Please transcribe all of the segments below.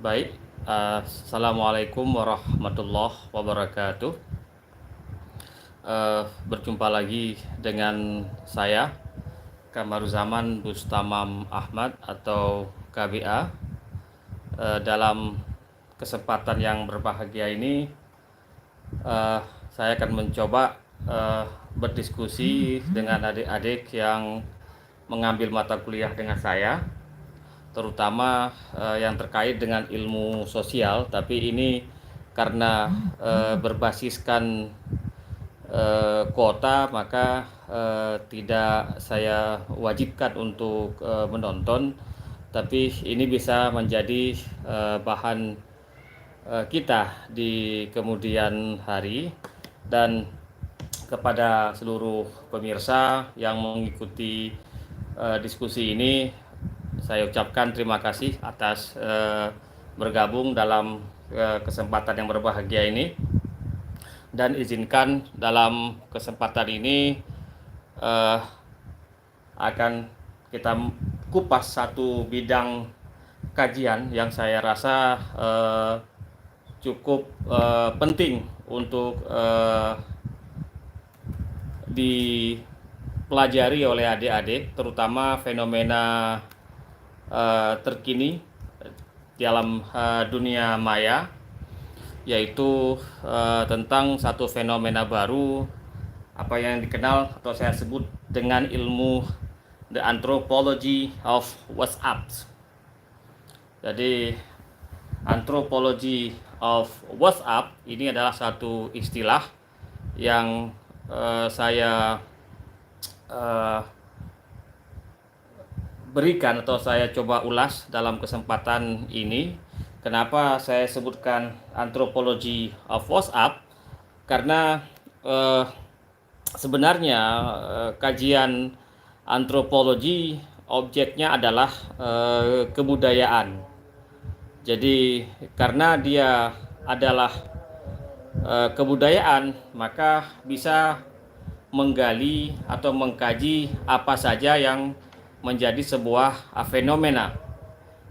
Baik, Assalamualaikum warahmatullahi wabarakatuh. Berjumpa lagi dengan saya, Kamaruzaman Bustamam Ahmad atau KBA. Dalam kesempatan yang berbahagia ini, saya akan mencoba berdiskusi dengan adik-adik yang mengambil mata kuliah dengan saya, terutama yang terkait dengan ilmu sosial, tapi ini karena berbasiskan kuota, maka tidak saya wajibkan untuk menonton, tapi ini bisa menjadi bahan kita di kemudian hari. Dan kepada seluruh pemirsa yang mengikuti diskusi ini, saya ucapkan terima kasih atas bergabung dalam kesempatan yang berbahagia ini. Dan izinkan dalam kesempatan ini akan kita kupas satu bidang kajian yang saya rasa cukup penting untuk dipelajari oleh adik-adik, terutama fenomena terkini dalam dunia maya, yaitu tentang satu fenomena baru, apa yang dikenal atau saya sebut dengan ilmu The Anthropology of WhatsApp. Jadi Anthropology of WhatsApp ini adalah satu istilah yang saya berikan atau saya coba ulas dalam kesempatan ini. Kenapa saya sebutkan Anthropology of WhatsApp? Karena sebenarnya kajian antropologi objeknya adalah kebudayaan. Jadi karena dia adalah kebudayaan, maka bisa menggali atau mengkaji apa saja yang menjadi sebuah fenomena.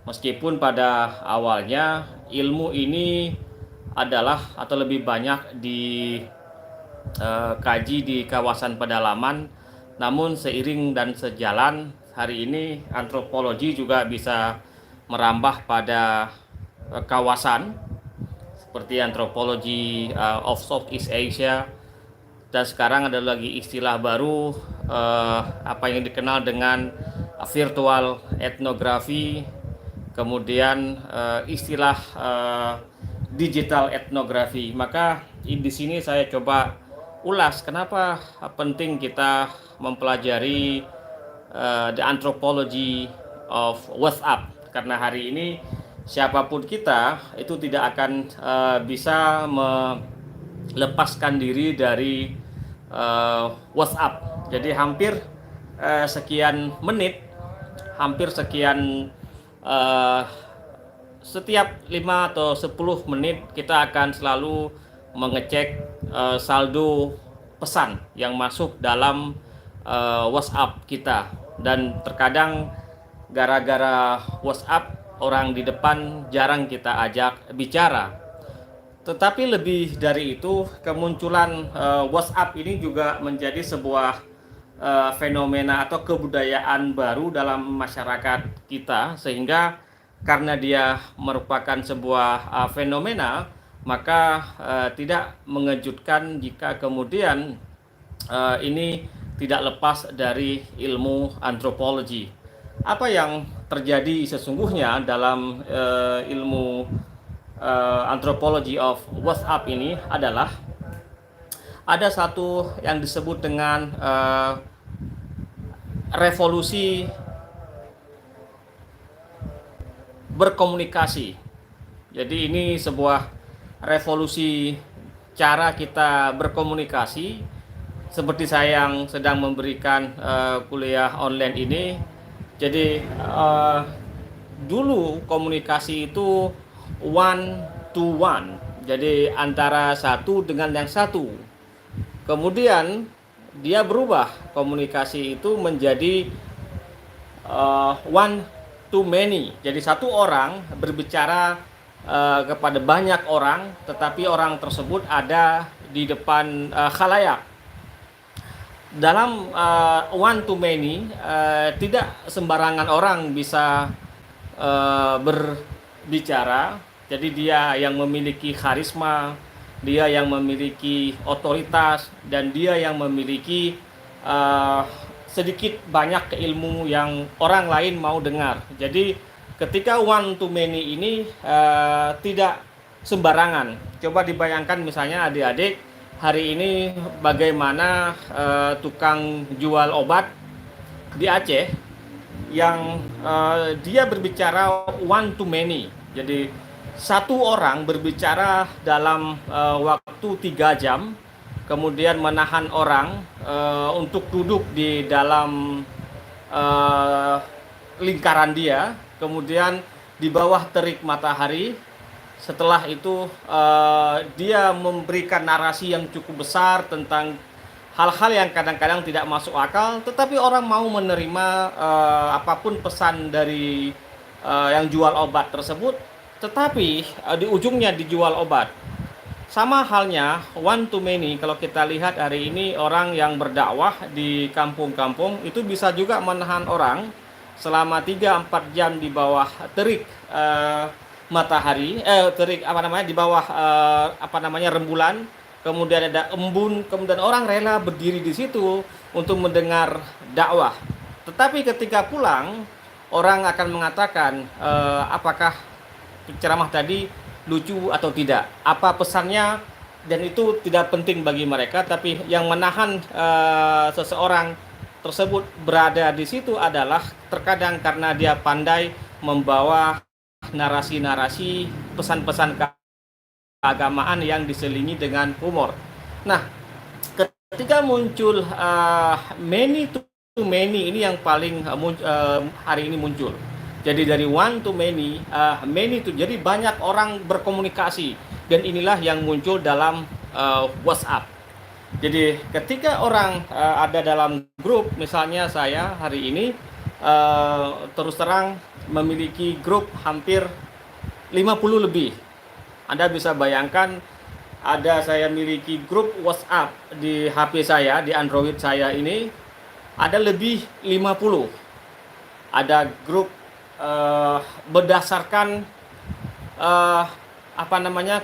Meskipun pada awalnya ilmu ini adalah atau lebih banyak dikaji di kawasan pedalaman, namun seiring dan sejalan hari ini antropologi juga bisa merambah pada kawasan seperti antropologi of Southeast Asia, dan sekarang ada lagi istilah baru apa yang dikenal dengan virtual etnografi, kemudian istilah digital etnografi. Maka di sini saya coba ulas kenapa penting kita mempelajari the anthropology of WhatsApp, karena hari ini siapapun kita itu tidak akan bisa melepaskan diri dari WhatsApp. Jadi hampir sekian menit, hampir sekian setiap 5 atau 10 menit kita akan selalu mengecek saldo pesan yang masuk dalam WhatsApp kita. Dan terkadang gara-gara WhatsApp, orang di depan jarang kita ajak bicara. Tetapi lebih dari itu, kemunculan WhatsApp ini juga menjadi sebuah fenomena atau kebudayaan baru dalam masyarakat kita, sehingga karena dia merupakan sebuah fenomena, maka tidak mengejutkan jika kemudian ini tidak lepas dari ilmu antropologi. Apa yang terjadi sesungguhnya dalam ilmu anthropology of WhatsApp ini adalah ada satu yang disebut dengan revolusi berkomunikasi. Jadi ini sebuah revolusi cara kita berkomunikasi. Seperti saya yang sedang memberikan kuliah online ini. Jadi dulu komunikasi itu one to one, jadi antara satu dengan yang satu. Kemudian dia berubah, komunikasi itu menjadi one to many. Jadi satu orang berbicara kepada banyak orang, tetapi orang tersebut ada di depan khalayak. Dalam one to many, tidak sembarangan orang bisa berbicara. Jadi dia yang memiliki karisma, dia yang memiliki otoritas, dan dia yang memiliki sedikit banyak ilmu yang orang lain mau dengar. Jadi ketika one to many ini tidak sembarangan. Coba dibayangkan misalnya adik-adik hari ini bagaimana tukang jual obat di Aceh yang dia berbicara one to many. Jadi satu orang berbicara dalam waktu 3 jam, kemudian menahan orang untuk duduk di dalam lingkaran dia, kemudian di bawah terik matahari. Setelah itu dia memberikan narasi yang cukup besar tentang hal-hal yang kadang-kadang tidak masuk akal, tetapi orang mau menerima apapun pesan dari yang jual obat tersebut, tetapi di ujungnya dijual obat. Sama halnya one to many, kalau kita lihat hari ini orang yang berdakwah di kampung-kampung itu bisa juga menahan orang selama 3-4 jam di bawah terik matahari, terik di bawah rembulan, kemudian ada embun, kemudian orang rela berdiri di situ untuk mendengar dakwah. Tetapi ketika pulang, orang akan mengatakan apakah ceramah tadi lucu atau tidak, apa pesannya, dan itu tidak penting bagi mereka. Tapi yang menahan seseorang tersebut berada di situ adalah terkadang karena dia pandai membawa narasi-narasi pesan-pesan keagamaan yang diselingi dengan humor. Nah, ketika muncul many to many, ini yang paling hari ini muncul. Jadi dari one to many, many to, jadi banyak orang berkomunikasi, dan inilah yang muncul dalam WhatsApp. Jadi ketika orang ada dalam grup, misalnya saya hari ini terus terang memiliki grup hampir 50 lebih. Anda bisa bayangkan, saya miliki grup WhatsApp di HP saya, di Android saya ini ada lebih 50. Ada grup berdasarkan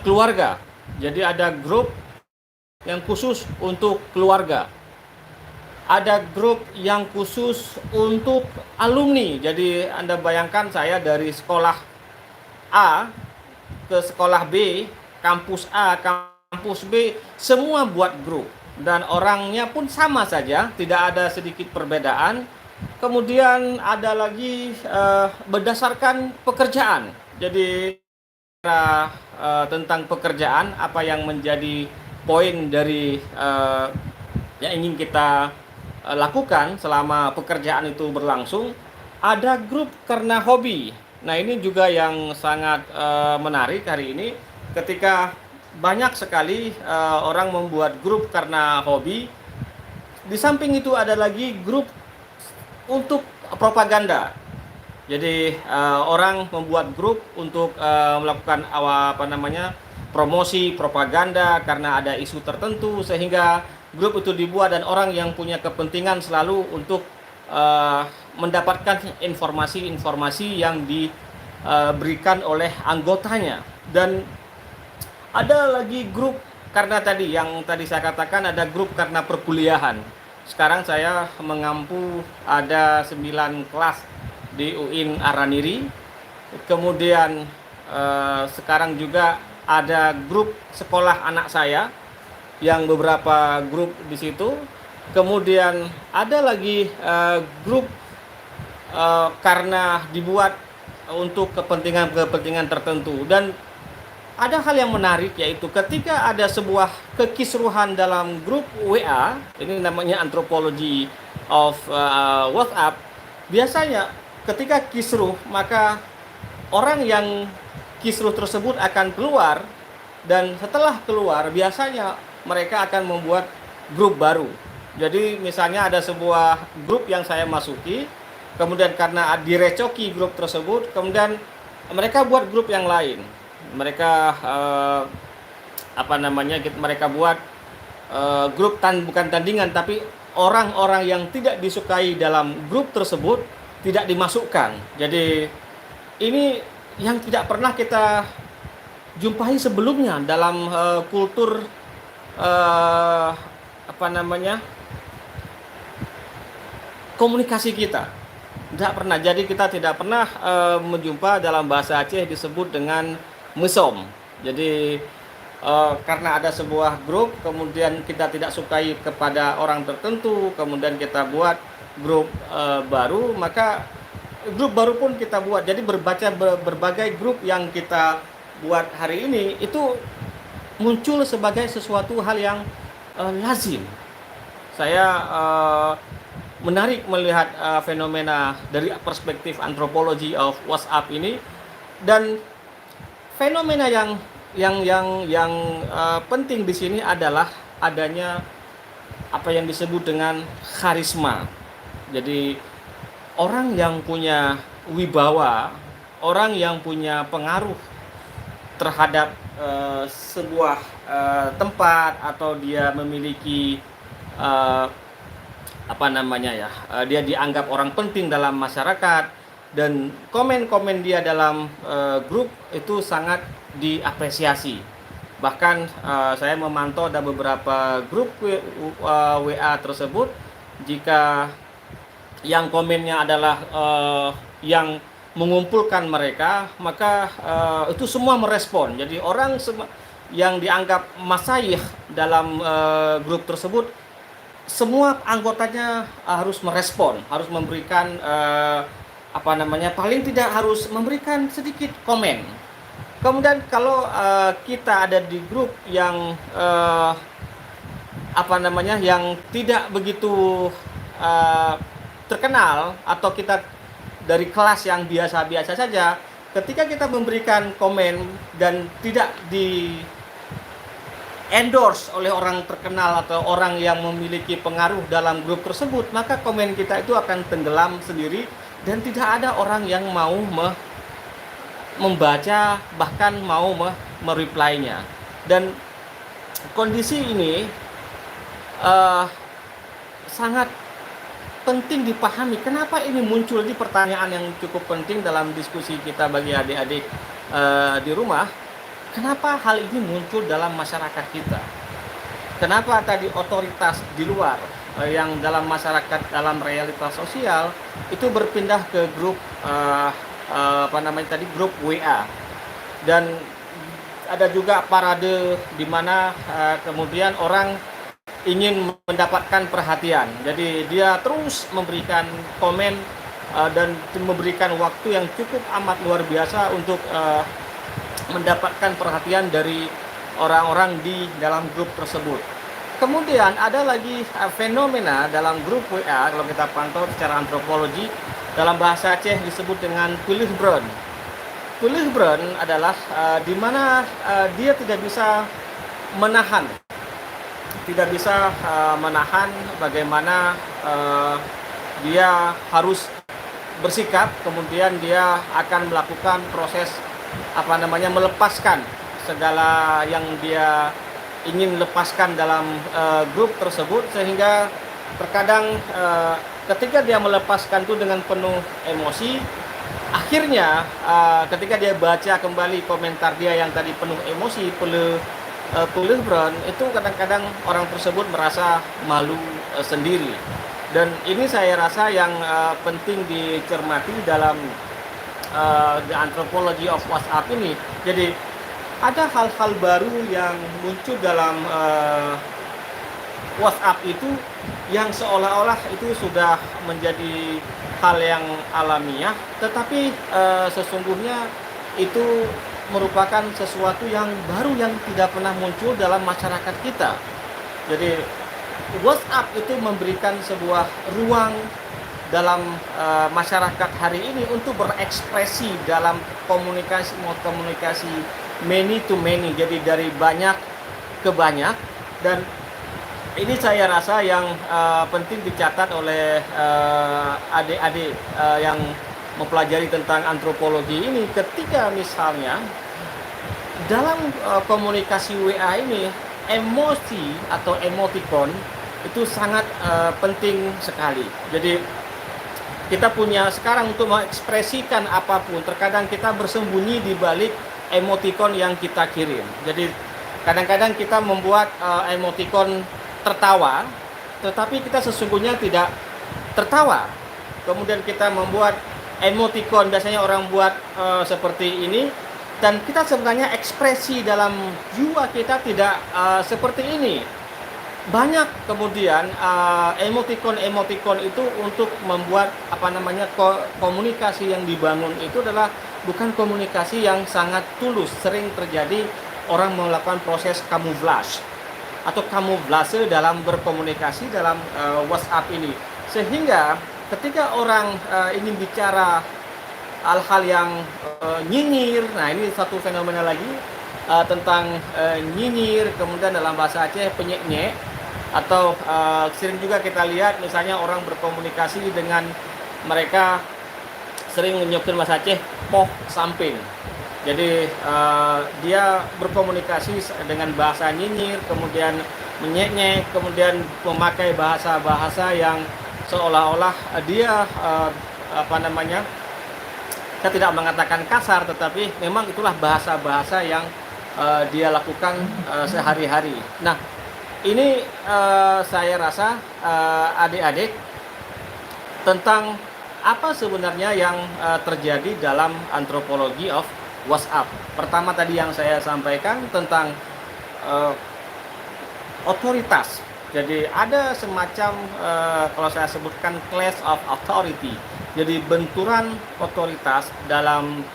keluarga. Jadi ada grup yang khusus untuk keluarga. Ada grup yang khusus untuk alumni. Jadi Anda bayangkan, saya dari sekolah A ke sekolah B, kampus A, kampus B, semua buat grup. Dan orangnya pun sama saja, tidak ada sedikit perbedaan. Kemudian ada lagi berdasarkan pekerjaan. Jadi tentang pekerjaan, apa yang menjadi poin dari yang ingin kita lakukan selama pekerjaan itu berlangsung. Ada grup karena hobi. Nah, ini juga yang sangat menarik hari ini, ketika banyak sekali orang membuat grup karena hobi. Di samping itu ada lagi grup untuk propaganda. Jadi orang membuat grup untuk melakukan promosi propaganda karena ada isu tertentu, sehingga grup itu dibuat, dan orang yang punya kepentingan selalu untuk mendapatkan informasi-informasi yang diberikan oleh anggotanya. Dan ada lagi grup karena yang tadi saya katakan, ada grup karena perkuliahan. Sekarang saya mengampu ada 9 kelas di UIN Araniri. Kemudian sekarang juga ada grup sekolah anak saya, yang beberapa grup di situ. Kemudian ada lagi grup karena dibuat untuk kepentingan tertentu. Dan ada hal yang menarik, yaitu ketika ada sebuah kekisruhan dalam grup WA, ini namanya anthropology of WhatsApp. Biasanya ketika kisruh, maka orang yang kisruh tersebut akan keluar, dan setelah keluar biasanya mereka akan membuat grup baru. Jadi misalnya ada sebuah grup yang saya masuki, kemudian karena direcoki grup tersebut, kemudian mereka buat grup yang lain. mereka mereka buat grup bukan tandingan, tapi orang-orang yang tidak disukai dalam grup tersebut tidak dimasukkan. Jadi ini yang tidak pernah kita jumpai sebelumnya dalam kultur uh, komunikasi kita. Tidak pernah. Jadi kita tidak pernah menjumpa dalam bahasa Aceh disebut dengan mesom. Jadi karena ada sebuah grup, kemudian kita tidak sukai kepada orang tertentu, kemudian kita buat grup baru, maka grup baru pun kita buat. Jadi berbagai grup yang kita buat hari ini itu muncul sebagai sesuatu hal yang lazim. Saya menarik melihat fenomena dari perspektif antropologi of WhatsApp ini, dan fenomena yang penting di sini adalah adanya apa yang disebut dengan karisma. Jadi orang yang punya wibawa, orang yang punya pengaruh terhadap sebuah tempat, atau dia memiliki dia dianggap orang penting dalam masyarakat, dan komen-komen dia dalam grup itu sangat diapresiasi. Bahkan saya memantau ada beberapa grup WA tersebut, jika yang komennya adalah yang mengumpulkan mereka, maka itu semua merespon. Jadi orang yang dianggap masyayikh dalam grup tersebut, semua anggotanya harus merespon, harus memberikan paling tidak harus memberikan sedikit komen. Kemudian kalau kita ada di grup yang yang tidak begitu terkenal, atau kita dari kelas yang biasa-biasa saja, ketika kita memberikan komen dan tidak di endorse oleh orang terkenal atau orang yang memiliki pengaruh dalam grup tersebut, maka komen kita itu akan tenggelam sendiri, dan tidak ada orang yang mau membaca, bahkan mau mereply-nya. Dan kondisi ini sangat penting dipahami. Kenapa ini muncul? Di pertanyaan yang cukup penting dalam diskusi kita bagi adik-adik di rumah. Kenapa hal ini muncul dalam masyarakat kita? Kenapa tadi otoritas di luar yang dalam masyarakat, dalam realitas sosial itu berpindah ke grup grup WA, dan ada juga parade di mana kemudian orang ingin mendapatkan perhatian. Jadi dia terus memberikan komen dan memberikan waktu yang cukup amat luar biasa untuk mendapatkan perhatian dari orang-orang di dalam grup tersebut. Kemudian ada lagi fenomena dalam grup WA, kalau kita pantau secara antropologi, dalam bahasa Aceh disebut dengan pilih bron. Pilih bron adalah di mana dia tidak bisa menahan bagaimana dia harus bersikap, kemudian dia akan melakukan proses melepaskan segala yang dia ingin lepaskan dalam grup tersebut, sehingga terkadang ketika dia melepaskan itu dengan penuh emosi, akhirnya ketika dia baca kembali komentar dia yang tadi penuh emosi, pilih Brown, itu kadang-kadang orang tersebut merasa malu sendiri. Dan ini saya rasa yang penting dicermati dalam the anthropology of WhatsApp ini. Jadi ada hal-hal baru yang muncul dalam WhatsApp itu, yang seolah-olah itu sudah menjadi hal yang alamiah, tetapi sesungguhnya itu merupakan sesuatu yang baru yang tidak pernah muncul dalam masyarakat kita. Jadi WhatsApp itu memberikan sebuah ruang dalam masyarakat hari ini untuk berekspresi dalam komunikasi many to many, jadi dari banyak ke banyak. Dan ini saya rasa yang penting dicatat oleh adik-adik yang mempelajari tentang antropologi ini. Ketika misalnya dalam komunikasi WA ini, emosi atau emoticon itu sangat penting sekali. Jadi kita punya sekarang untuk mengekspresikan apapun, terkadang kita bersembunyi di balik emoticon yang kita kirim. Jadi kadang-kadang kita membuat emoticon tertawa, tetapi kita sesungguhnya tidak tertawa. Kemudian kita membuat emoticon, biasanya orang buat seperti ini, dan kita sebenarnya ekspresi dalam jiwa kita tidak seperti ini. Banyak kemudian emoticon itu untuk membuat komunikasi yang dibangun itu adalah bukan komunikasi yang sangat tulus. Sering terjadi orang melakukan proses kamuflase atau kamuflase dalam berkomunikasi dalam WhatsApp ini, sehingga ketika orang ingin bicara hal-hal yang nyinyir, nah ini satu fenomena lagi tentang nyinyir, kemudian dalam bahasa Aceh penyek-nyek, atau sering juga kita lihat misalnya orang berkomunikasi dengan mereka sering menyebutkan bahasa Aceh poh samping. Jadi dia berkomunikasi dengan bahasa nyinyir, kemudian menyek-nyek, kemudian memakai bahasa-bahasa yang seolah-olah dia saya tidak mengatakan kasar, tetapi memang itulah bahasa-bahasa yang dia lakukan sehari-hari. Nah, ini saya rasa adik-adik tentang apa sebenarnya yang terjadi dalam antropologi of WhatsApp. Pertama tadi yang saya sampaikan tentang otoritas. Jadi ada semacam kalau saya sebutkan clash of authority. Jadi benturan otoritas dalam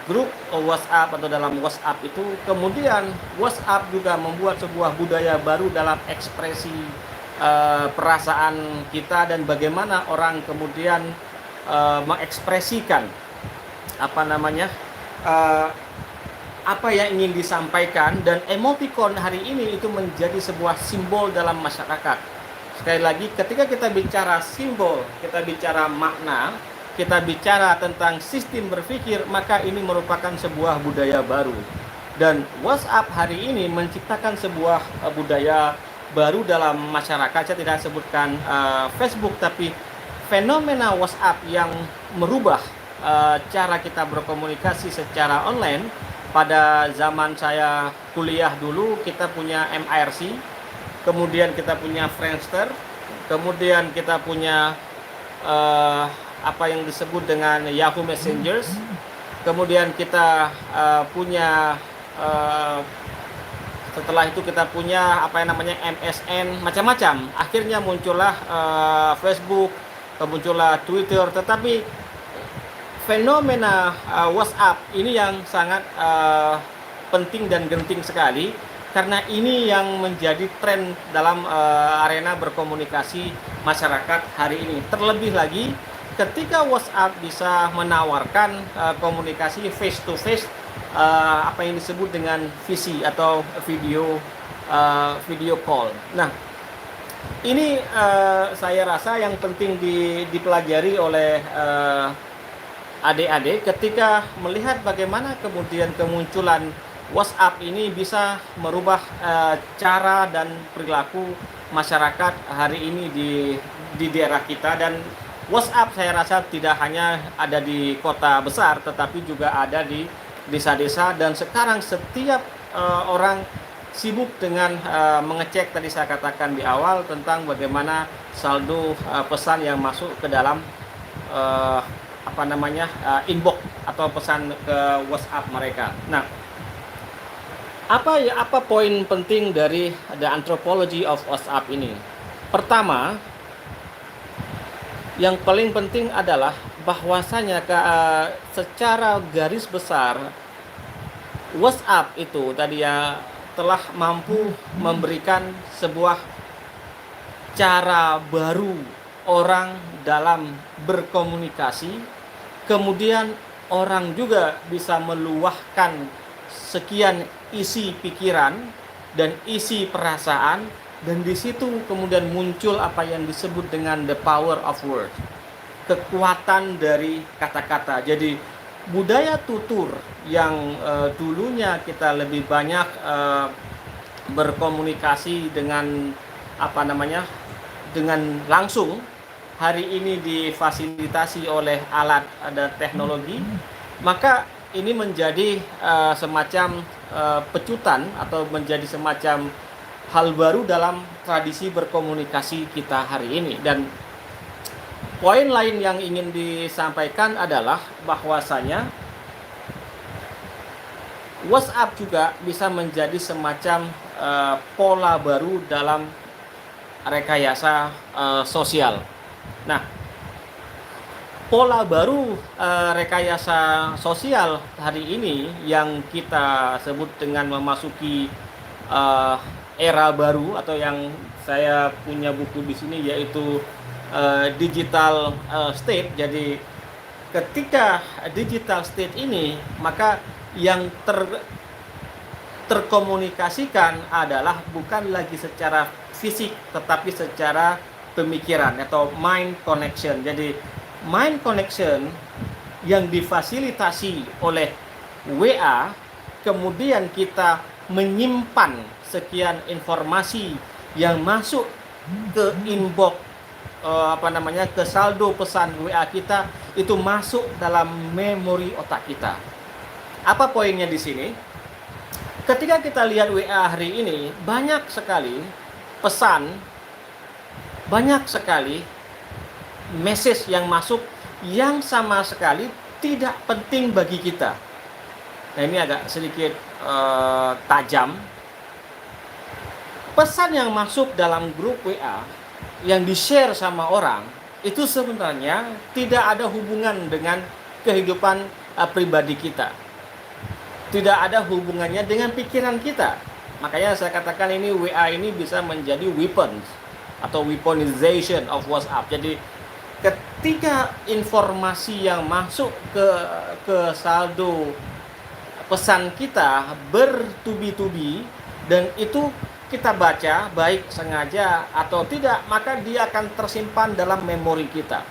grup WhatsApp atau dalam WhatsApp itu. Kemudian WhatsApp juga membuat sebuah budaya baru dalam ekspresi perasaan kita dan bagaimana orang kemudian mengekspresikan apa yang ingin disampaikan. Dan emoticon hari ini itu menjadi sebuah simbol dalam masyarakat. Sekali lagi, ketika kita bicara simbol, kita bicara makna, kita bicara tentang sistem berpikir, maka ini merupakan sebuah budaya baru. Dan WhatsApp hari ini menciptakan sebuah budaya baru dalam masyarakat. Saya tidak sebutkan Facebook, tapi fenomena WhatsApp yang merubah cara kita berkomunikasi secara online. Pada zaman saya kuliah dulu, kita punya MIRC, kemudian kita punya Friendster, kemudian kita punya apa yang disebut dengan Yahoo Messengers, kemudian kita punya setelah itu kita punya MSN, macam-macam. Akhirnya muncullah Facebook, kemuncullah Twitter. Tetapi fenomena WhatsApp ini yang sangat penting dan genting sekali, karena ini yang menjadi tren dalam arena berkomunikasi masyarakat hari ini. Terlebih lagi ketika WhatsApp bisa menawarkan komunikasi face to face, apa yang disebut dengan VC atau video call. Nah, ini saya rasa yang penting dipelajari oleh adik-adik ketika melihat bagaimana kemudian kemunculan WhatsApp ini bisa merubah cara dan perilaku masyarakat hari ini di daerah kita. Dan WhatsApp saya rasa tidak hanya ada di kota besar, tetapi juga ada di desa-desa. Dan sekarang setiap orang sibuk dengan mengecek, tadi saya katakan di awal, tentang bagaimana saldo pesan yang masuk ke dalam inbox atau pesan ke WhatsApp mereka. Nah, apa poin penting dari the anthropology of WhatsApp ini? Pertama, yang paling penting adalah bahwasanya secara garis besar WhatsApp itu tadi ya telah mampu memberikan sebuah cara baru orang dalam berkomunikasi. Kemudian orang juga bisa meluahkan sekian isi pikiran dan isi perasaan, dan di situ kemudian muncul apa yang disebut dengan the power of word, kekuatan dari kata-kata. Jadi budaya tutur yang dulunya kita lebih banyak berkomunikasi dengan dengan langsung, hari ini difasilitasi oleh alat dan teknologi, maka ini menjadi semacam pecutan atau menjadi semacam hal baru dalam tradisi berkomunikasi kita hari ini. Dan poin lain yang ingin disampaikan adalah bahwasanya WhatsApp juga bisa menjadi semacam pola baru dalam rekayasa sosial. Nah, pola baru rekayasa sosial hari ini yang kita sebut dengan memasuki era baru, atau yang saya punya buku di sini yaitu digital state. Jadi ketika digital state ini, maka yang terkomunikasikan adalah bukan lagi secara fisik tetapi secara pemikiran atau mind connection. Jadi mind connection yang difasilitasi oleh WA, kemudian kita menyimpan sekian informasi yang masuk ke inbox ke saldo pesan WA kita, itu masuk dalam memori otak kita. Apa poinnya di sini? Ketika kita lihat WA hari ini, banyak sekali pesan, banyak sekali message yang masuk yang sama sekali tidak penting bagi kita. Nah, ini agak sedikit tajam. Pesan yang masuk dalam grup WA yang di-share sama orang itu sebenarnya tidak ada hubungan dengan kehidupan pribadi kita. Tidak ada hubungannya dengan pikiran kita. Makanya saya katakan ini WA ini bisa menjadi weapons atau weaponization of WhatsApp. Jadi ketika informasi yang masuk ke saldo pesan kita bertubi-tubi dan itu kita baca baik sengaja atau tidak, maka dia akan tersimpan dalam memori kita.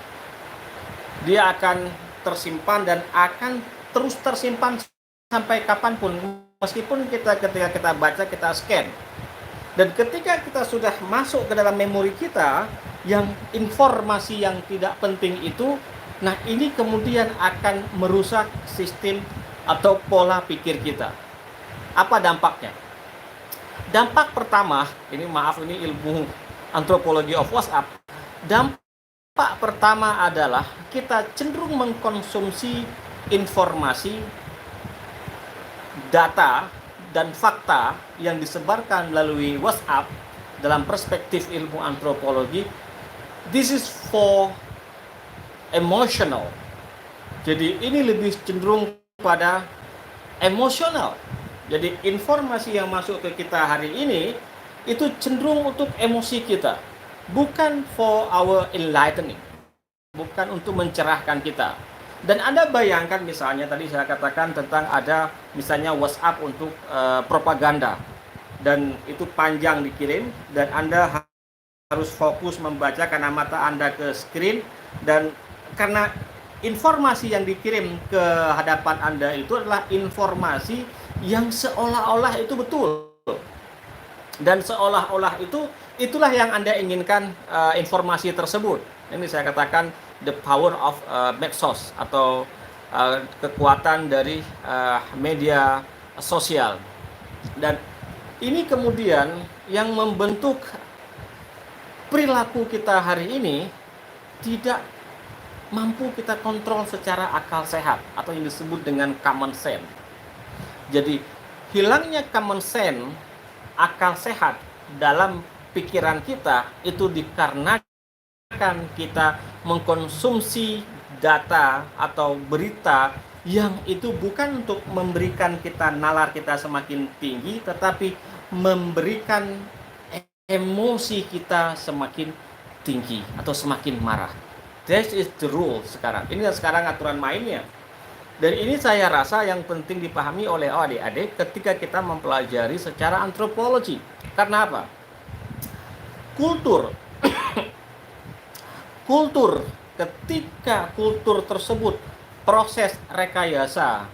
Dia akan tersimpan dan akan terus tersimpan sampai kapanpun, meskipun ketika kita baca, kita scan. Dan ketika kita sudah masuk ke dalam memori kita, yang informasi yang tidak penting itu, nah ini kemudian akan merusak sistem atau pola pikir kita. Apa dampaknya? Dampak pertama, ini ilmu antropologi of WhatsApp. Dampak pertama adalah kita cenderung mengkonsumsi informasi, data, dan fakta yang disebarkan melalui WhatsApp dalam perspektif ilmu antropologi. This is for emotional. Jadi ini lebih cenderung pada emosional. Jadi informasi yang masuk ke kita hari ini itu cenderung untuk emosi kita, bukan for our enlightening, bukan untuk mencerahkan kita. Dan Anda bayangkan misalnya tadi saya katakan tentang ada misalnya WhatsApp untuk propaganda, dan itu panjang dikirim dan Anda harus fokus membaca karena mata Anda ke screen, dan karena informasi yang dikirim ke hadapan Anda itu adalah informasi yang seolah-olah itu betul, dan seolah-olah itulah yang Anda inginkan informasi tersebut. Ini saya katakan the power of medsos atau kekuatan dari media sosial. Dan ini kemudian yang membentuk perilaku kita hari ini tidak mampu kita kontrol secara akal sehat atau yang disebut dengan common sense. Jadi hilangnya common sense, akal sehat dalam pikiran kita itu dikarenakan kita mengkonsumsi data atau berita yang itu bukan untuk memberikan kita nalar kita semakin tinggi, tetapi memberikan emosi kita semakin tinggi atau semakin marah. That is the rule sekarang. Ini sekarang aturan mainnya. Dan ini saya rasa yang penting dipahami oleh adik-adik ketika kita mempelajari secara antropologi. Karena apa? Kultur, ketika kultur tersebut proses rekayasa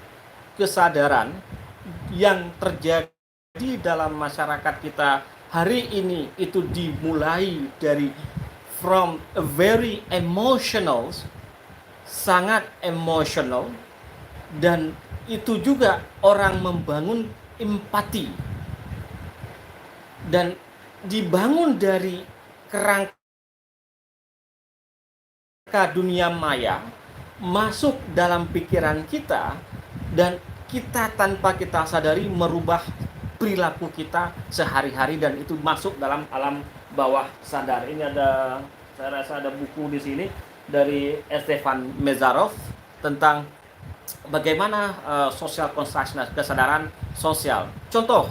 kesadaran yang terjadi dalam masyarakat kita hari ini itu dimulai dari from a very emotional, sangat emosional, dan itu juga orang membangun empati dan dibangun dari kerangka dunia maya masuk dalam pikiran kita, dan kita tanpa kita sadari merubah perilaku kita sehari-hari, dan itu masuk dalam alam bawah sadar. Ini ada, saya rasa ada buku di sini dari Stefan Mezarov tentang bagaimana social construction, kesadaran sosial. Contoh,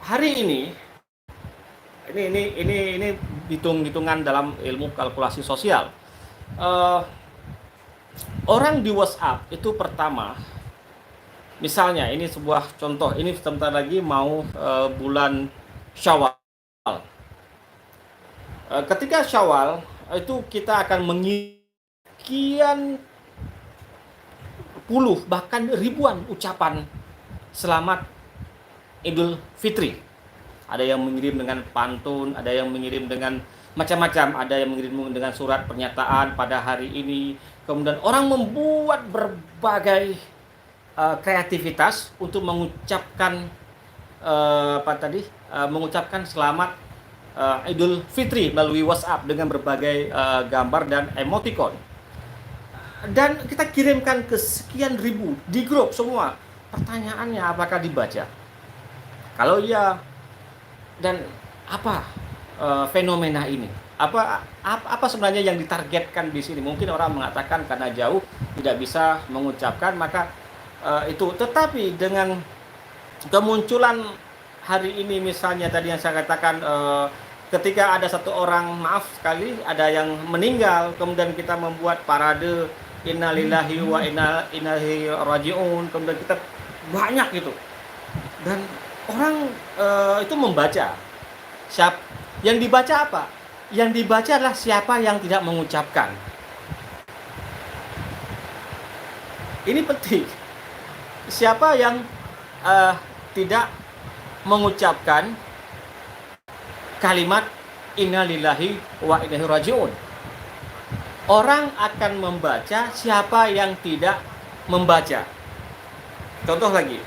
hari ini hitung-hitungan dalam ilmu kalkulasi sosial. Orang di WhatsApp itu pertama, misalnya ini sebuah contoh, ini sebentar lagi mau bulan Syawal. Ketika Syawal itu kita akan mengirim puluh bahkan ribuan ucapan selamat Idul Fitri. Ada yang mengirim dengan pantun, ada yang mengirim dengan macam-macam, ada yang mengirim dengan surat pernyataan pada hari ini. Kemudian orang membuat berbagai kreativitas untuk mengucapkan mengucapkan selamat Idul Fitri melalui WhatsApp dengan berbagai gambar dan emoticon. Dan kita kirimkan ke sekian ribu di grup semua. Pertanyaannya, apakah dibaca? Kalau iya, dan apa fenomena ini? Apa sebenarnya yang ditargetkan di sini? Mungkin orang mengatakan karena jauh tidak bisa mengucapkan, maka itu. Tetapi dengan kemunculan hari ini, misalnya tadi yang saya katakan, ketika ada satu orang, maaf sekali, ada yang meninggal, kemudian kita membuat parade innalillahi wa inna ilaihi rajiun, kemudian kita banyak gitu, dan orang itu membaca. Yang dibaca apa? Yang dibaca adalah siapa yang tidak mengucapkan. Ini penting. Siapa yang tidak mengucapkan kalimat innalillahi wa inna ilaihi rajiun. Orang akan membaca siapa yang tidak membaca. Contoh lagi,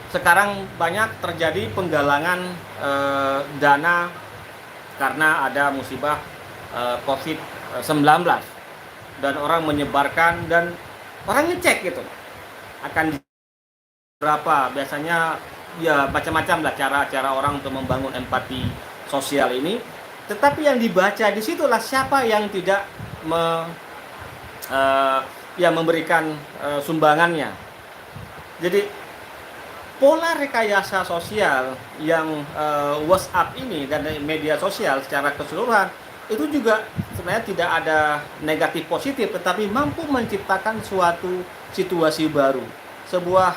sekarang banyak terjadi penggalangan dana karena ada musibah COVID-19, dan orang menyebarkan dan orang ngecek gitu akan berapa. Biasanya ya macam-macam lah cara orang untuk membangun empati sosial ini. Tetapi yang dibaca di situlah siapa yang tidak memberikan sumbangannya. Jadi pola rekayasa sosial yang WhatsApp ini dan media sosial secara keseluruhan itu juga sebenarnya tidak ada negatif positif, tetapi mampu menciptakan suatu situasi baru, sebuah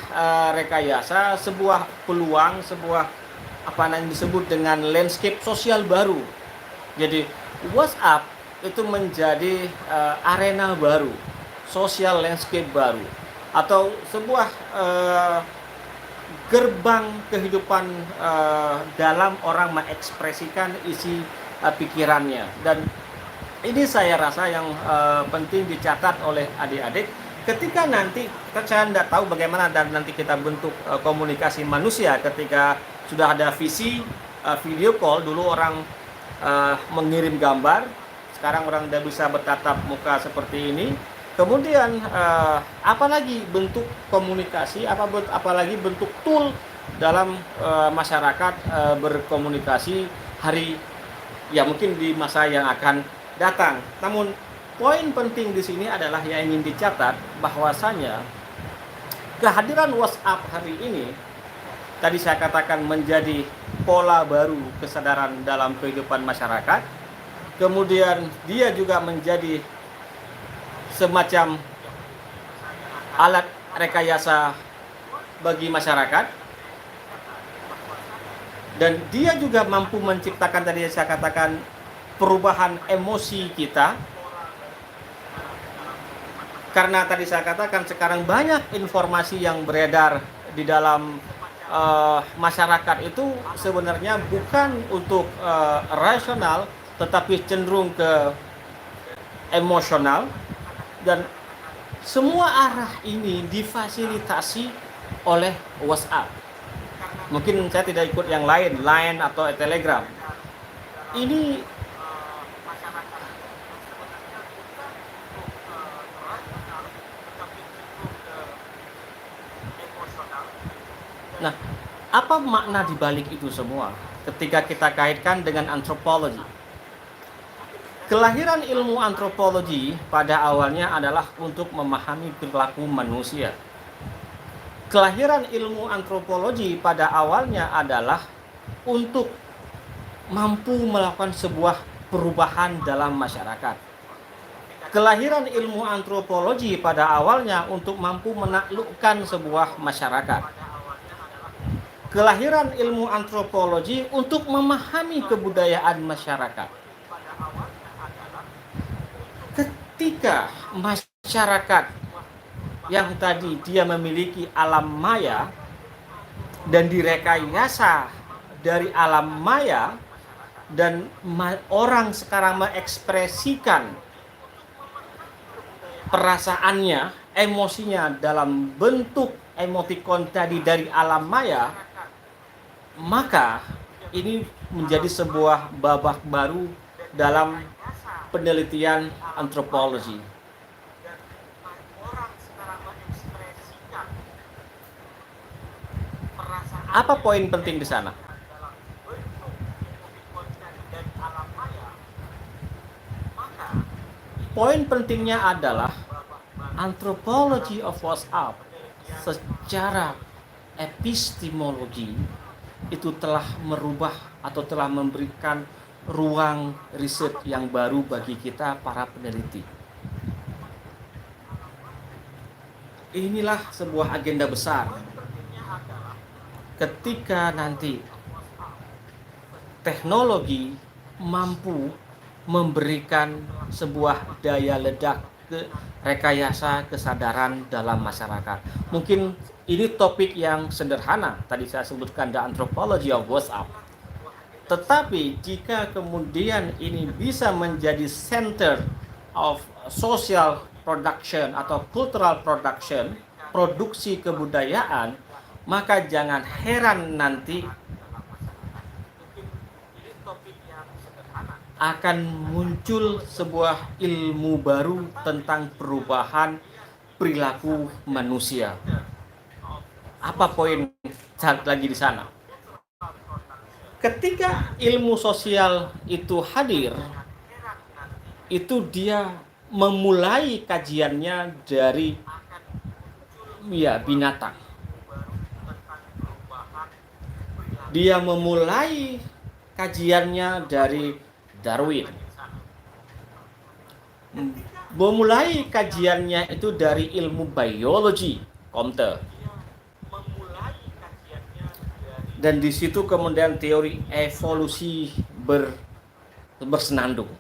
rekayasa, sebuah peluang, sebuah apa yang disebut dengan landscape sosial baru. Jadi WhatsApp itu menjadi arena baru, social landscape baru, atau sebuah gerbang kehidupan dalam orang mengekspresikan isi pikirannya. Dan ini saya rasa yang penting dicatat oleh adik-adik. Ketika nanti, saya tidak tahu bagaimana dan nanti kita bentuk komunikasi manusia ketika sudah ada visi video call. Dulu orang mengirim gambar, sekarang orang sudah bisa bertatap muka seperti ini. Kemudian apalagi bentuk komunikasi, apalagi bentuk tool dalam masyarakat berkomunikasi hari, ya mungkin di masa yang akan datang. Namun poin penting di sini adalah yang ingin dicatat, bahwasanya kehadiran WhatsApp hari ini tadi saya katakan menjadi pola baru kesadaran dalam kehidupan masyarakat. Kemudian dia juga menjadi semacam alat rekayasa bagi masyarakat, dan dia juga mampu menciptakan, tadi saya katakan, perubahan emosi kita. Karena tadi saya katakan sekarang banyak informasi yang beredar di dalam masyarakat itu sebenarnya bukan untuk rasional, tetapi cenderung ke emosional, dan semua arah ini difasilitasi oleh WhatsApp. Mungkin saya tidak ikut yang lain, Line atau Telegram. Ini Nah, apa makna di balik itu semua ketika kita kaitkan dengan antropologi? Kelahiran ilmu antropologi pada awalnya adalah untuk memahami perilaku manusia. Kelahiran ilmu antropologi pada awalnya adalah untuk mampu melakukan sebuah perubahan dalam masyarakat. Kelahiran ilmu antropologi pada awalnya untuk mampu menaklukkan sebuah masyarakat. Kelahiran ilmu antropologi untuk memahami kebudayaan masyarakat. Ketika masyarakat yang tadi dia memiliki alam maya dan direkayasa dari alam maya, dan orang sekarang mengekspresikan perasaannya, emosinya dalam bentuk emotikon tadi dari alam maya, maka ini menjadi sebuah babak baru dalam penelitian antropologi. Apa poin penting di sana? Poin pentingnya adalah anthropology of WhatsApp secara epistemologi itu telah merubah atau telah memberikan ruang riset yang baru bagi kita para peneliti. Inilah sebuah agenda besar. Ketika nanti teknologi mampu memberikan sebuah daya ledak ke rekayasa kesadaran dalam masyarakat. Mungkin ini topik yang sederhana, tadi saya sebutkan the anthropology of WhatsApp. Tetapi jika kemudian ini bisa menjadi center of social production atau cultural production, produksi kebudayaan, maka jangan heran nanti akan muncul sebuah ilmu baru tentang perubahan perilaku manusia. Apa poin lagi di sana? Ketika ilmu sosial itu hadir, itu dia memulai kajiannya dari binatang. Dia memulai kajiannya dari Darwin. Memulai kajiannya itu dari ilmu biologi, Comte. Dan di situ kemudian teori evolusi bersenandung.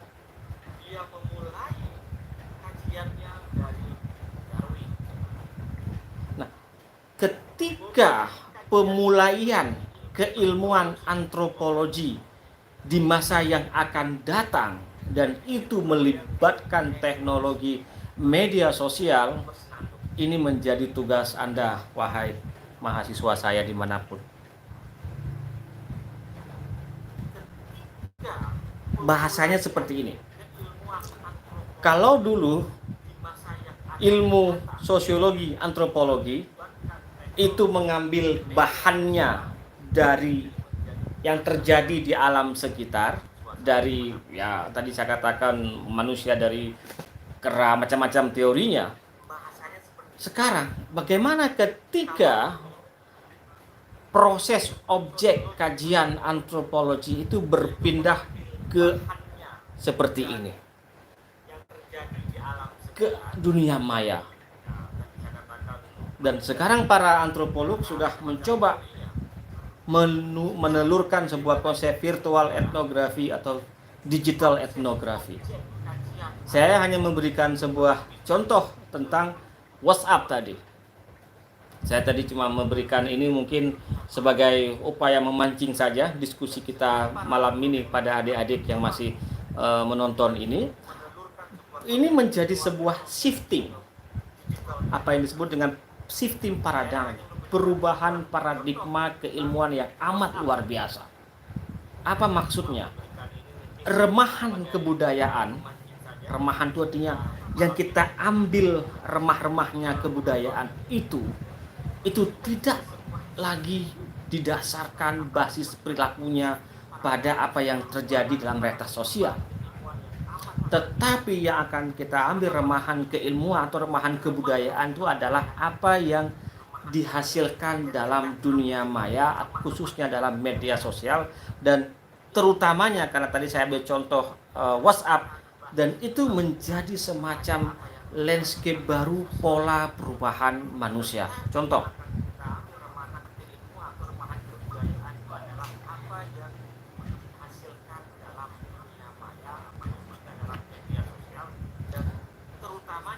Nah, ketika pemulaian keilmuan antropologi di masa yang akan datang, dan itu melibatkan teknologi media sosial, ini menjadi tugas Anda, wahai mahasiswa saya dimanapun. Bahasanya seperti ini. Kalau dulu ilmu sosiologi, antropologi itu mengambil bahannya dari yang terjadi di alam sekitar, dari tadi saya katakan manusia dari kera, macam-macam teorinya. Sekarang bagaimana ketika proses objek kajian antropologi itu berpindah ke seperti ini, ke dunia maya. Dan sekarang para antropolog sudah mencoba menelurkan sebuah konsep virtual etnografi atau digital etnografi. Saya hanya memberikan sebuah contoh tentang WhatsApp tadi. Saya tadi cuma memberikan ini mungkin sebagai upaya memancing saja diskusi kita malam ini pada adik-adik yang masih menonton ini. Ini menjadi sebuah shifting, apa yang disebut dengan shifting paradigm, perubahan paradigma keilmuan yang amat luar biasa. Apa maksudnya? Remahan kebudayaan, remahan itu artinya yang kita ambil remah-remahnya kebudayaan itu tidak lagi didasarkan basis perilakunya pada apa yang terjadi dalam realitas sosial. Tetapi yang akan kita ambil remahan keilmuan atau remahan kebudayaan itu adalah apa yang dihasilkan dalam dunia maya, khususnya dalam media sosial, dan terutamanya karena tadi saya ambil contoh WhatsApp, dan itu menjadi semacam landscape baru pola perubahan manusia. Contoh,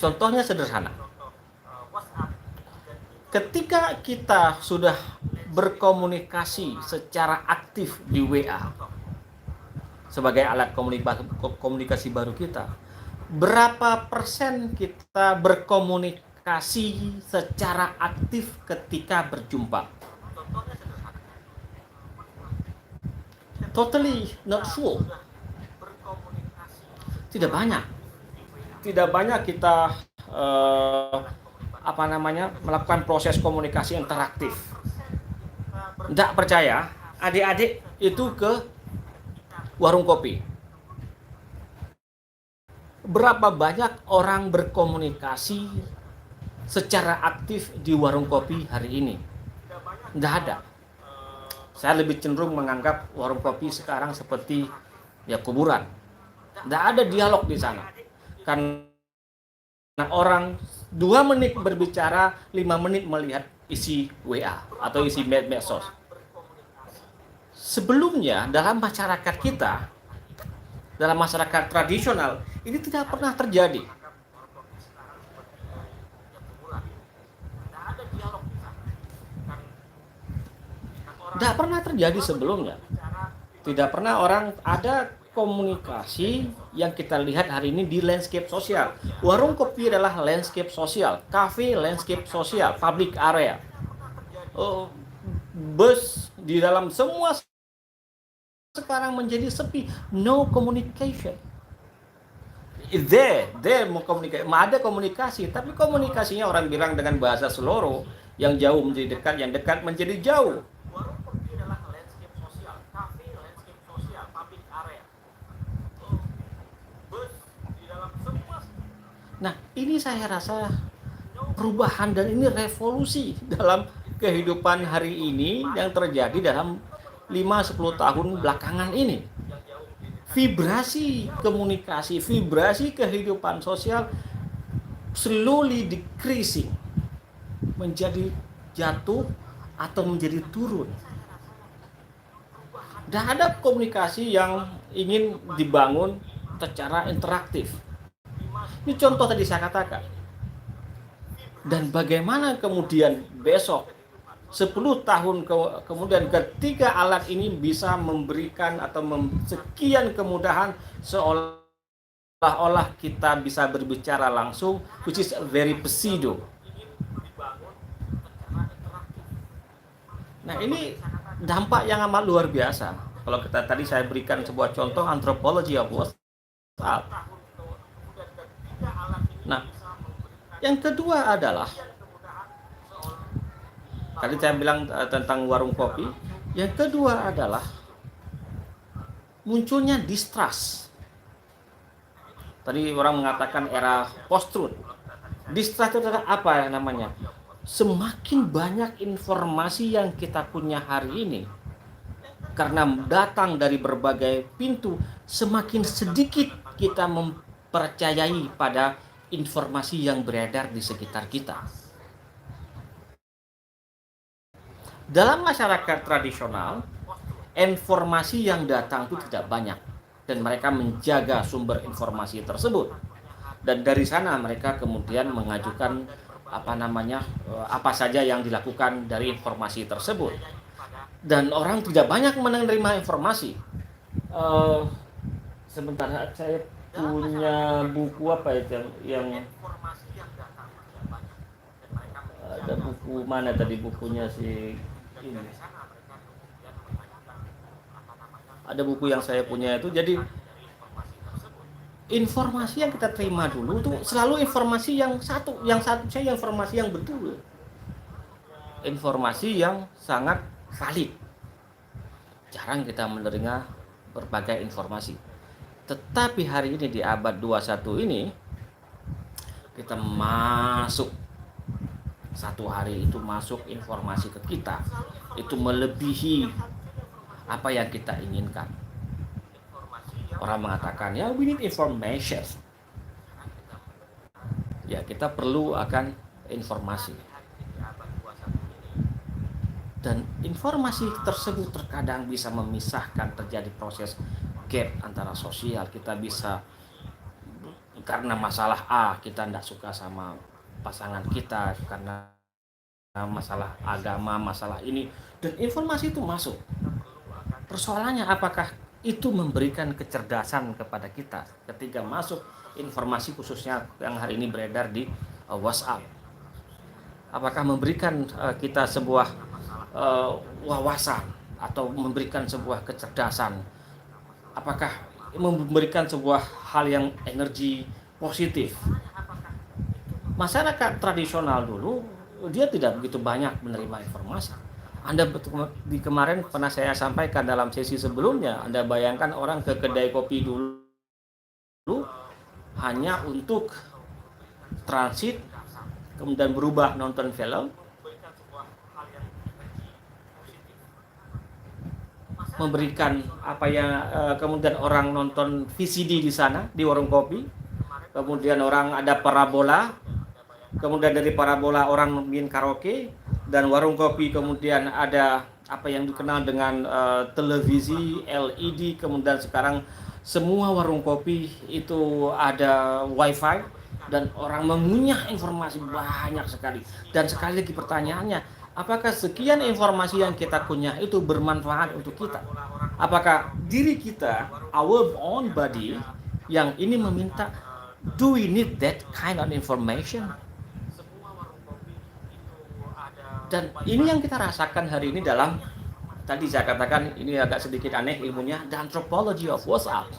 contohnya sederhana. Ketika kita sudah berkomunikasi secara aktif di WA sebagai alat komunikasi baru kita, berapa persen kita berkomunikasi secara aktif ketika berjumpa? Totally not full. Tidak banyak kita melakukan proses komunikasi interaktif. Tidak percaya, adik-adik itu ke warung kopi. Berapa banyak orang berkomunikasi secara aktif di warung kopi hari ini? Tidak ada. Saya lebih cenderung menganggap warung kopi sekarang seperti kuburan. Tidak ada dialog di sana. Karena orang 2 menit berbicara, 5 menit melihat isi WA atau isi medsos. Sebelumnya dalam masyarakat kita, dalam masyarakat tradisional, ini tidak pernah terjadi. Tidak pernah terjadi sebelumnya. Tidak pernah orang ada komunikasi yang kita lihat hari ini di landscape sosial. Warung kopi adalah landscape sosial, cafe landscape sosial, public area. Bus di dalam semua sekarang menjadi sepi, no communication. Ada komunikasi, tapi komunikasinya orang bilang dengan bahasa Seloro, yang jauh menjadi dekat, yang dekat menjadi jauh. Nah, ini saya rasa perubahan dan ini revolusi dalam kehidupan hari ini yang terjadi dalam 5-10 tahun belakangan ini. Vibrasi komunikasi, vibrasi kehidupan sosial slowly decreasing, menjadi jatuh atau menjadi turun. Dan ada komunikasi yang ingin dibangun secara interaktif. Ini contoh tadi saya katakan. Dan bagaimana kemudian besok 10 tahun kemudian ketika alat ini bisa memberikan atau sekian kemudahan seolah-olah kita bisa berbicara langsung, which is very pseudo. Nah, ini dampak yang amat luar biasa. Kalau kita tadi saya berikan sebuah contoh antropologi of WhatsApp. Nah, yang kedua adalah tadi saya bilang tentang warung kopi. Yang kedua adalah munculnya distrust. Tadi orang mengatakan era post-truth. Distrust itu adalah apa namanya? Semakin banyak informasi yang kita punya hari ini, karena datang dari berbagai pintu, semakin sedikit kita mempercayai pada informasi yang beredar di sekitar kita. Dalam masyarakat tradisional, informasi yang datang itu tidak banyak dan mereka menjaga sumber informasi tersebut. dan dari sana mereka kemudian mengajukan apa saja yang dilakukan dari informasi tersebut, dan orang tidak banyak menerima informasi. Eh, Sebentar, saya punya buku apa itu yang ada buku mana tadi bukunya si ini. Ada buku yang saya punya itu, jadi informasi yang kita terima dulu tuh selalu informasi yang satu saya informasi yang betul, informasi yang sangat valid. Jarang kita menerima berbagai informasi. Tetapi hari ini di abad 21 ini kita masuk, satu hari itu masuk informasi ke kita itu melebihi apa yang kita inginkan. Orang mengatakan ya we need information. Ya kita perlu akan informasi. Dan informasi tersebut terkadang bisa memisahkan, terjadi proses gap antara sosial. Kita bisa karena masalah A kita tidak suka sama pasangan kita, karena masalah agama, masalah ini, dan informasi itu masuk. Persoalannya apakah itu memberikan kecerdasan kepada kita ketika masuk informasi, khususnya yang hari ini beredar di WhatsApp. Apakah memberikan kita sebuah wawasan atau memberikan sebuah kecerdasan? Apakah memberikan sebuah hal yang energi positif? Masyarakat tradisional dulu dia tidak begitu banyak menerima informasi. Anda di kemarin pernah saya sampaikan dalam sesi sebelumnya, Anda bayangkan orang ke kedai kopi dulu hanya untuk transit, kemudian berubah nonton film, memberikan kemudian orang nonton VCD di sana di warung kopi, kemudian orang ada parabola, kemudian dari parabola orang bikin karaoke, dan warung kopi kemudian ada apa yang dikenal dengan televisi LED, kemudian sekarang semua warung kopi itu ada wifi dan orang mengunyah informasi banyak sekali. Dan sekali lagi pertanyaannya, apakah sekian informasi yang kita kunyah itu bermanfaat untuk kita? Apakah diri kita, our own body, yang ini meminta, do we need that kind of information? Dan ini yang kita rasakan hari ini dalam, tadi saya katakan ini agak sedikit aneh ilmunya, the anthropology of WhatsApp.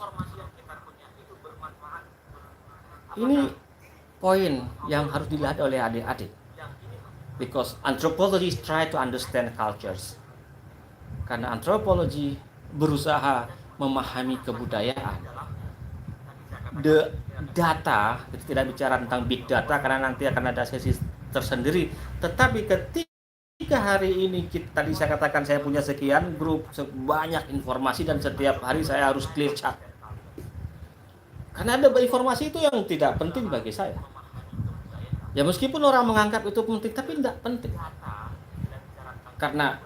Ini poin yang harus dilihat oleh adik-adik. Because anthropologists try to understand cultures. Karena antropologi berusaha memahami kebudayaan. The data, kita tidak bicara tentang big data karena nanti akan ada sesi tersendiri. Tetapi ketika hari ini tadi saya katakan saya punya sekian grup, banyak informasi, dan setiap hari saya harus clear chat. Karena ada informasi itu yang tidak penting bagi saya. Ya meskipun orang menganggap itu penting, tapi tidak penting. Karena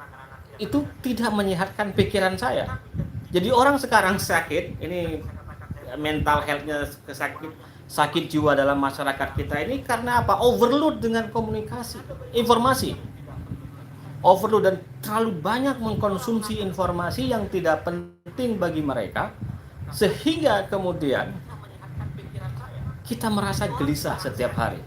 itu tidak menyehatkan pikiran saya. Jadi orang sekarang sakit, ini mental health-nya sakit jiwa dalam masyarakat kita ini karena apa? Overload dengan komunikasi, informasi. Overload dan terlalu banyak mengkonsumsi informasi yang tidak penting bagi mereka, sehingga kemudian kita merasa gelisah setiap hari.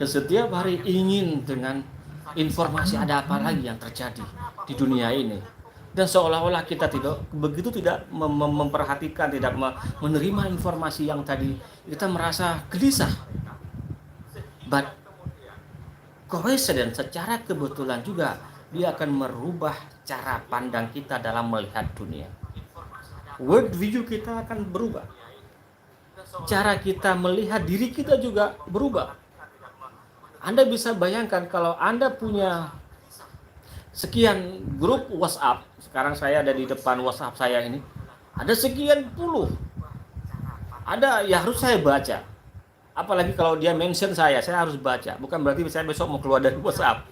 Dan setiap hari ingin dengan informasi ada apa lagi yang terjadi di dunia ini. Dan seolah-olah kita tidak memperhatikan, tidak menerima informasi yang tadi, kita merasa gelisah. But coincidence, secara kebetulan juga dia akan merubah cara pandang kita dalam melihat dunia. World view kita akan berubah. Cara kita melihat diri kita juga berubah. Anda bisa bayangkan kalau Anda punya sekian grup WhatsApp. Sekarang saya ada di depan WhatsApp saya ini. Ada sekian puluh. Ada, ya harus saya baca. Apalagi kalau dia mention saya harus baca. Bukan berarti saya besok mau keluar dari WhatsApp.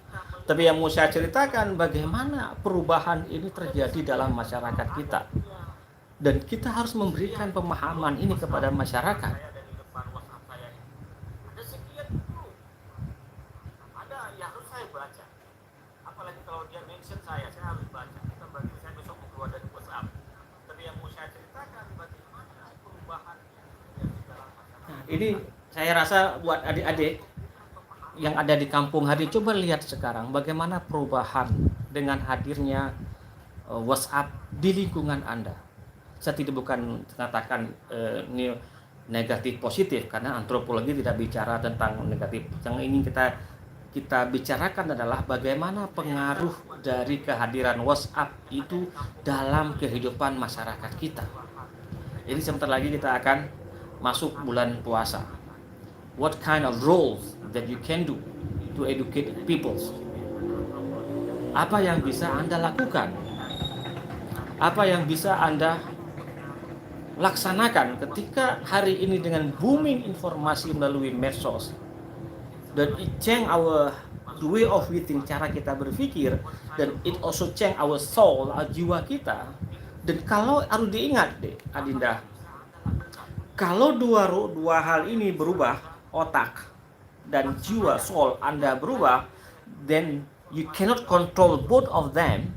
Tapi yang mau saya ceritakan bagaimana perubahan ini terjadi dalam masyarakat kita. Dan kita harus memberikan pemahaman ini kepada masyarakat. Nah, ini saya rasa buat adik-adik yang ada di kampung hari, coba lihat sekarang bagaimana perubahan dengan hadirnya WhatsApp di lingkungan Anda. Saya tidak bukan mengatakan ini negatif positif, karena antropologi tidak bicara tentang negatif. Yang ingin kita bicarakan adalah bagaimana pengaruh dari kehadiran WhatsApp itu dalam kehidupan masyarakat kita. Jadi sebentar lagi kita akan masuk bulan puasa. What kind of roles that you can do to educate people? Apa yang bisa Anda lakukan? Apa yang bisa Anda laksanakan ketika hari ini dengan booming informasi melalui medsos, dan it change our the way of thinking, cara kita berpikir, dan it also change our soul, jiwa kita. Dan kalau harus diingat deh Adinda, kalau dua hal ini berubah, otak dan jiwa, soul Anda berubah, then you cannot control both of them.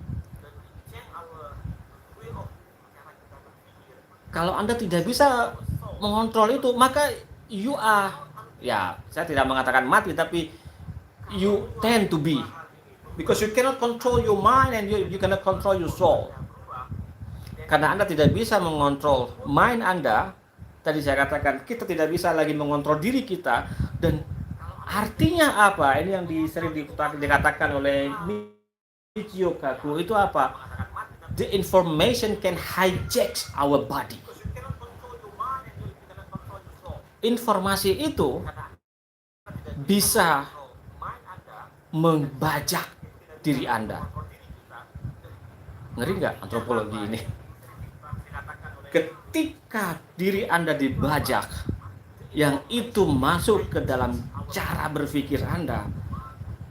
Kalau Anda tidak bisa mengontrol itu, maka you are, ya saya tidak mengatakan mati, tapi you tend to be, because you cannot control your mind and you cannot control your soul. Karena Anda tidak bisa mengontrol mind Anda, tadi saya katakan kita tidak bisa lagi mengontrol diri kita. Dan artinya apa? Ini yang sering dikatakan oleh Michio Kaku, itu apa? The information can hijack our body. Informasi itu bisa membajak diri Anda. Ngeri nggak antropologi ini? Ketika diri Anda dibajak, yang itu masuk ke dalam cara berpikir Anda.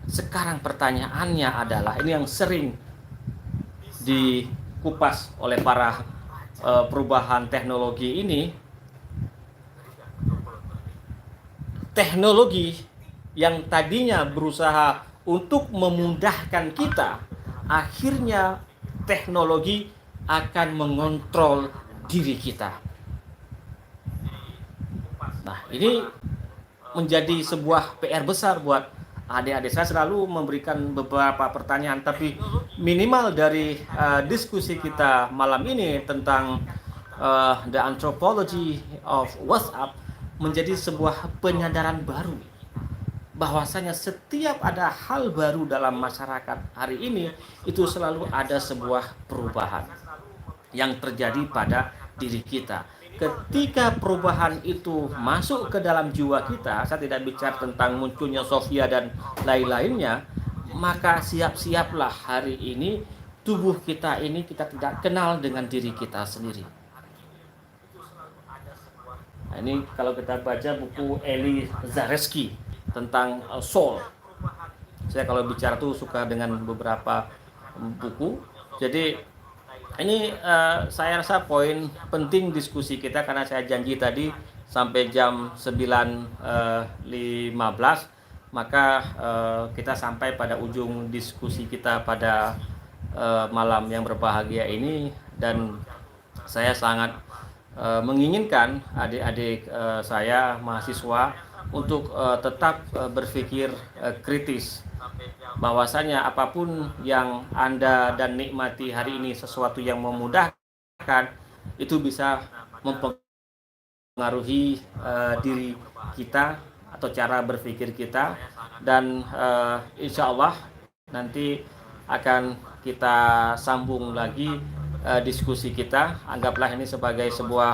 Sekarang pertanyaannya adalah, ini yang sering dikupas oleh para perubahan teknologi ini. Teknologi yang tadinya berusaha untuk memudahkan kita, akhirnya teknologi akan mengontrol diri kita. Nah, ini menjadi sebuah PR besar buat adik-adik. Saya selalu memberikan beberapa pertanyaan, tapi minimal dari diskusi kita malam ini tentang the anthropology of WhatsApp menjadi sebuah penyadaran baru, bahwasanya setiap ada hal baru dalam masyarakat hari ini, itu selalu ada sebuah perubahan yang terjadi pada diri kita. Ketika perubahan itu masuk ke dalam jiwa kita, saya tidak bicara tentang munculnya Sofia dan lain-lainnya, maka siap-siaplah hari ini tubuh kita ini kita tidak kenal dengan diri kita sendiri. Nah, ini kalau kita baca buku Eli Zaleski tentang soul. Saya kalau bicara tuh suka dengan beberapa buku. Jadi ini saya rasa poin penting diskusi kita, karena saya janji tadi sampai jam 9.15, maka kita sampai pada ujung diskusi kita pada malam yang berbahagia ini. Dan saya sangat menginginkan adik-adik saya mahasiswa untuk tetap berpikir kritis, bahwasanya apapun yang Anda dan nikmati hari ini, sesuatu yang memudahkan, itu bisa mempengaruhi diri kita atau cara berpikir kita. Dan insya Allah nanti akan kita sambung lagi diskusi kita. Anggaplah ini sebagai sebuah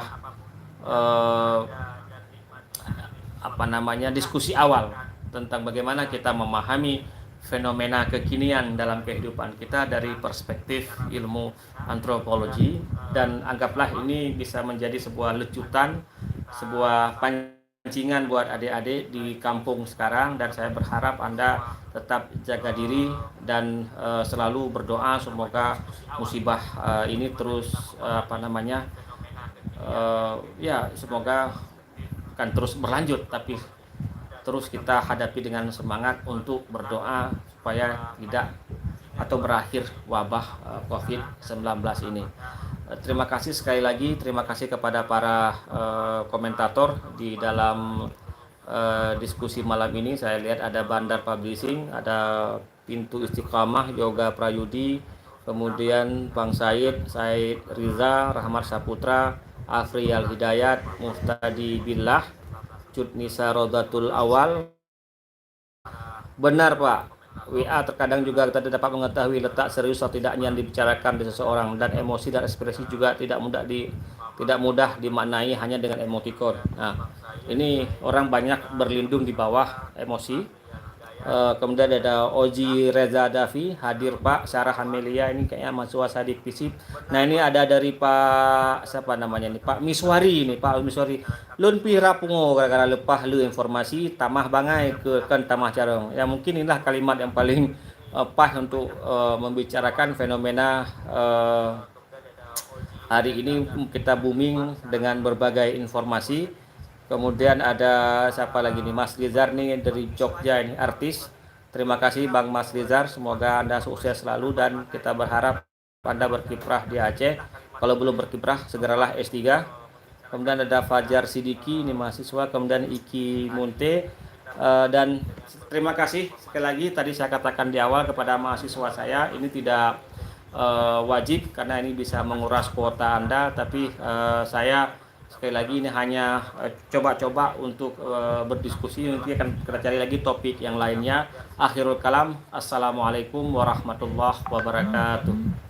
diskusi awal tentang bagaimana kita memahami fenomena kekinian dalam kehidupan kita dari perspektif ilmu antropologi. Dan anggaplah ini bisa menjadi sebuah lecutan, sebuah pancingan buat adik-adik di kampung sekarang. Dan saya berharap Anda tetap jaga diri dan selalu berdoa semoga musibah ini terus semoga akan terus berlanjut, tapi terus kita hadapi dengan semangat untuk berdoa supaya tidak atau berakhir wabah COVID-19 ini. Terima kasih sekali lagi, terima kasih kepada para komentator di dalam diskusi malam ini. Saya lihat ada Bandar Publishing, ada Pintu Istiqamah, Yoga Prayudi, kemudian Bang Said Riza, Rahmat Saputra, Afri Al Hidayat, Muftadi Billah, Cutnisa Rodatul Awal. Benar Pak, WA terkadang juga kita dapat mengetahui letak serius atau tidaknya yang dibicarakan di seseorang, dan emosi dan ekspresi juga tidak mudah dimaknai hanya dengan emoticon. Nah, ini orang banyak berlindung di bawah emosi. Kemudian ada Oji Reza Davi hadir Pak, Sarah Amelia ini kayaknya mahasiswa Sadik Fisip. Nah ini ada dari Pak siapa namanya nih, Pak Miswari nih, Pak Miswari. Lun pi rapungo gara-gara lepah lu informasi tamah bangai ke kan tamah carong. Ya mungkin inilah kalimat yang paling pas untuk membicarakan fenomena hari ini kita booming dengan berbagai informasi. Kemudian ada siapa lagi nih, Mas Rizar nih dari Jogja ini, artis. Terima kasih Bang Mas Rizar, semoga Anda sukses selalu dan kita berharap Anda berkiprah di Aceh. Kalau belum berkiprah segeralah S3. Kemudian ada Fajar Sidiki ini mahasiswa, kemudian Iki Munte, dan terima kasih sekali lagi tadi saya katakan di awal kepada mahasiswa saya, ini tidak wajib karena ini bisa menguras kuota Anda, tapi saya sekali lagi ini hanya coba-coba untuk berdiskusi. Nanti akan kita cari lagi topik yang lainnya. Akhirul kalam, assalamualaikum warahmatullahi wabarakatuh.